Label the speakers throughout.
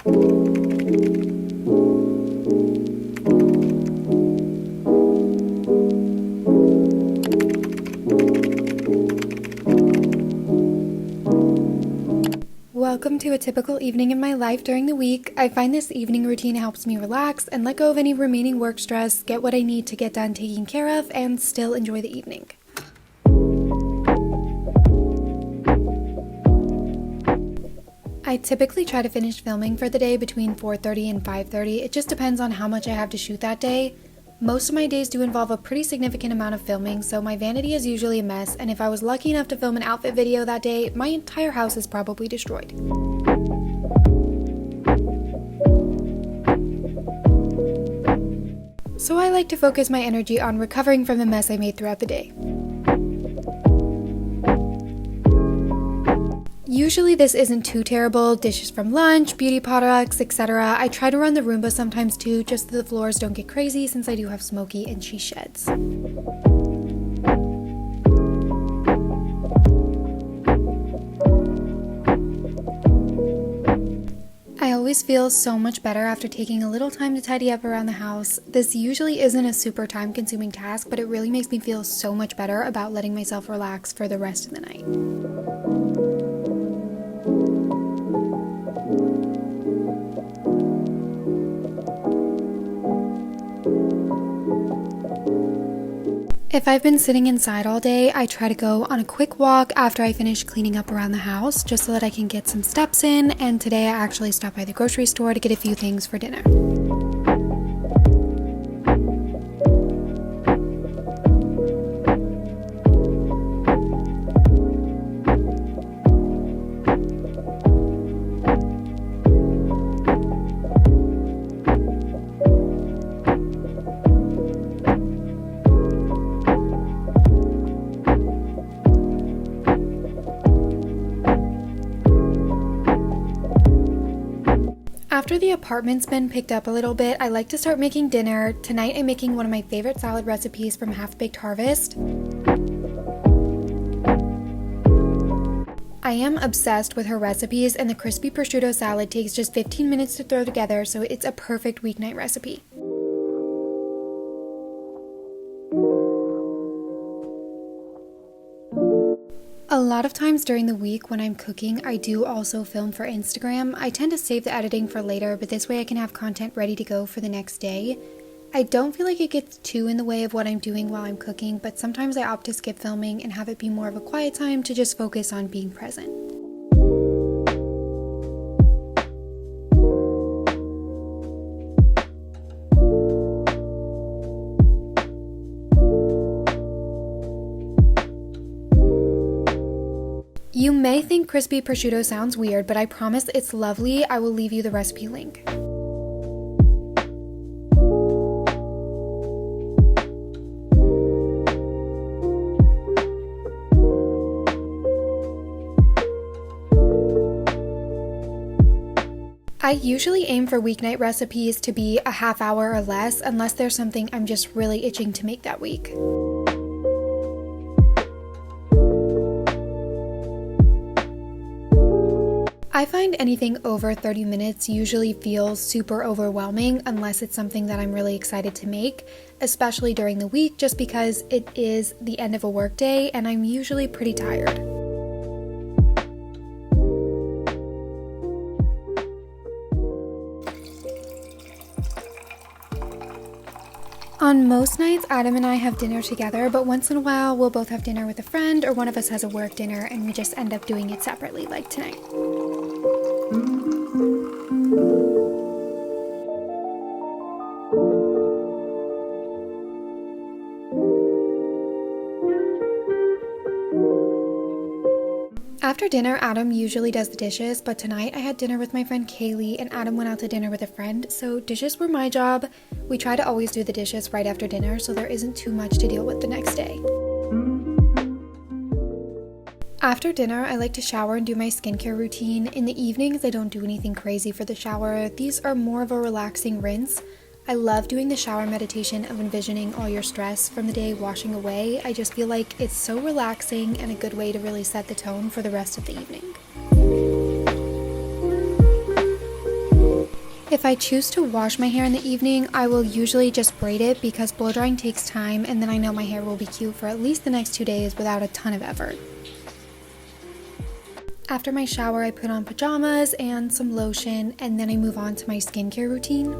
Speaker 1: Welcome to a typical evening in my life during the week. I find this evening routine helps me relax and let go of any remaining work stress, get what I need to get done taking care of, and still enjoy the evening. I typically try to finish filming for the day between 4:30 and 5:30. It just depends on how much I have to shoot that day. Most of my days do involve a pretty significant amount of filming, so my vanity is usually a mess, and if I was lucky enough to film an outfit video that day, my entire house is probably destroyed. So I like to focus my energy on recovering from the mess I made throughout the day. Usually this isn't too terrible, dishes from lunch, beauty products, etc. I try to run the Roomba sometimes too, just so the floors don't get crazy since I do have Smokey and she sheds. I always feel so much better after taking a little time to tidy up around the house. This usually isn't a super time-consuming task, but it really makes me feel so much better about letting myself relax for the rest of the night. If I've been sitting inside all day, I try to go on a quick walk after I finish cleaning up around the house, just so that I can get some steps in, and today I actually stopped by the grocery store to get a few things for dinner. After the apartment's been picked up a little bit, I like to start making dinner. Tonight I'm making one of my favorite salad recipes from Half Baked Harvest. I am obsessed with her recipes, and the crispy prosciutto salad takes just 15 minutes to throw together, so it's a perfect weeknight recipe. A lot of times during the week when I'm cooking, I do also film for Instagram. I tend to save the editing for later, but this way I can have content ready to go for the next day. I don't feel like it gets too in the way of what I'm doing while I'm cooking, but sometimes I opt to skip filming and have it be more of a quiet time to just focus on being present. You may think crispy prosciutto sounds weird, but I promise it's lovely. I will leave you the recipe link. I usually aim for weeknight recipes to be a half hour or less, unless there's something I'm just really itching to make that week. I find anything over 30 minutes usually feels super overwhelming unless it's something that I'm really excited to make, especially during the week, just because it is the end of a work day and I'm usually pretty tired. On most nights, Adam and I have dinner together, but once in a while, we'll both have dinner with a friend, or one of us has a work dinner, and we just end up doing it separately, like tonight. After dinner, Adam usually does the dishes, but tonight I had dinner with my friend Kaylee and Adam went out to dinner with a friend, so dishes were my job. We try to always do the dishes right after dinner so there isn't too much to deal with the next day. After dinner, I like to shower and do my skincare routine. In the evenings, I don't do anything crazy for the shower. These are more of a relaxing rinse. I love doing the shower meditation of envisioning all your stress from the day washing away. I just feel like it's so relaxing and a good way to really set the tone for the rest of the evening. If I choose to wash my hair in the evening, I will usually just braid it because blow drying takes time, and then I know my hair will be cute for at least the next 2 days without a ton of effort. After my shower, I put on pajamas and some lotion, and then I move on to my skincare routine.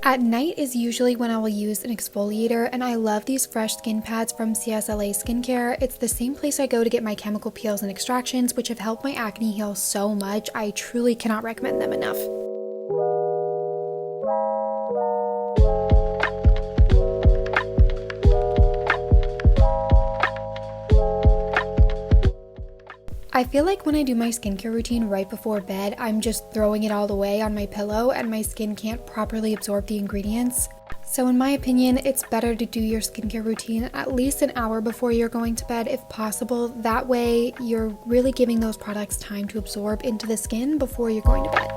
Speaker 1: At night is usually when I will use an exfoliator, and I love these fresh skin pads from CSLA Skincare. It's the same place I go to get my chemical peels and extractions, which have helped my acne heal so much. I truly cannot recommend them enough. I feel like when I do my skincare routine right before bed, I'm just throwing it all away on my pillow and my skin can't properly absorb the ingredients. So in my opinion, it's better to do your skincare routine at least an hour before you're going to bed if possible. That way, you're really giving those products time to absorb into the skin before you're going to bed.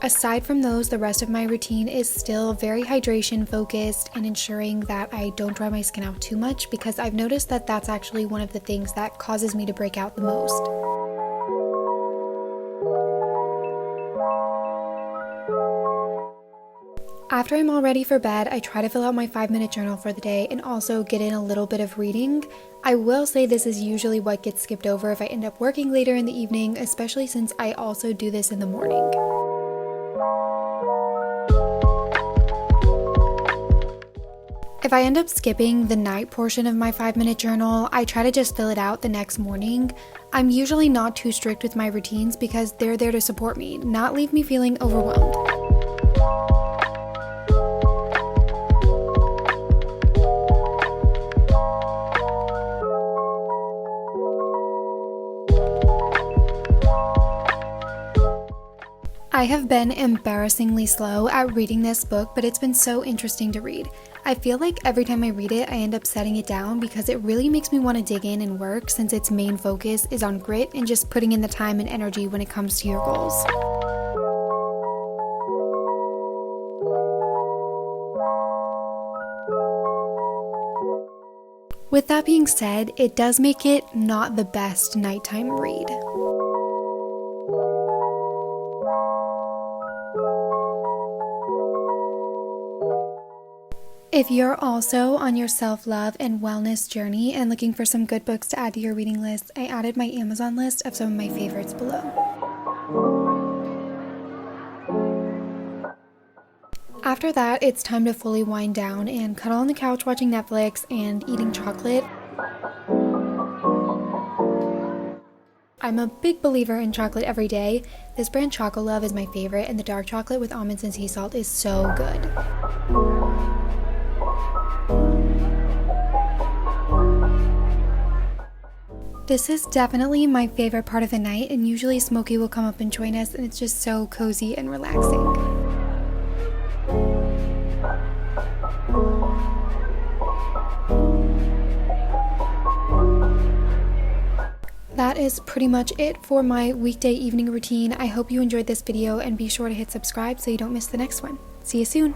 Speaker 1: Aside from those, the rest of my routine is still very hydration focused and ensuring that I don't dry my skin out too much, because I've noticed that that's actually one of the things that causes me to break out the most. After I'm all ready for bed, I try to fill out my 5-minute journal for the day and also get in a little bit of reading. I will say this is usually what gets skipped over if I end up working later in the evening, especially since I also do this in the morning. If I end up skipping the night portion of my 5-minute journal, I try to just fill it out the next morning. I'm usually not too strict with my routines because they're there to support me, not leave me feeling overwhelmed. I have been embarrassingly slow at reading this book, but it's been so interesting to read. I feel like every time I read it, I end up setting it down because it really makes me want to dig in and work, since its main focus is on grit and just putting in the time and energy when it comes to your goals. With that being said, it does make it not the best nighttime read. If you're also on your self-love and wellness journey and looking for some good books to add to your reading list, I added my Amazon list of some of my favorites below. After that, it's time to fully wind down and cuddle on the couch watching Netflix and eating chocolate. I'm a big believer in chocolate every day. This brand Choco Love is my favorite, and the dark chocolate with almonds and sea salt is so good. This is definitely my favorite part of the night, and usually Smokey will come up and join us, and it's just so cozy and relaxing. That is pretty much it for my weekday evening routine. I hope you enjoyed this video, and be sure to hit subscribe so you don't miss the next one. See you soon!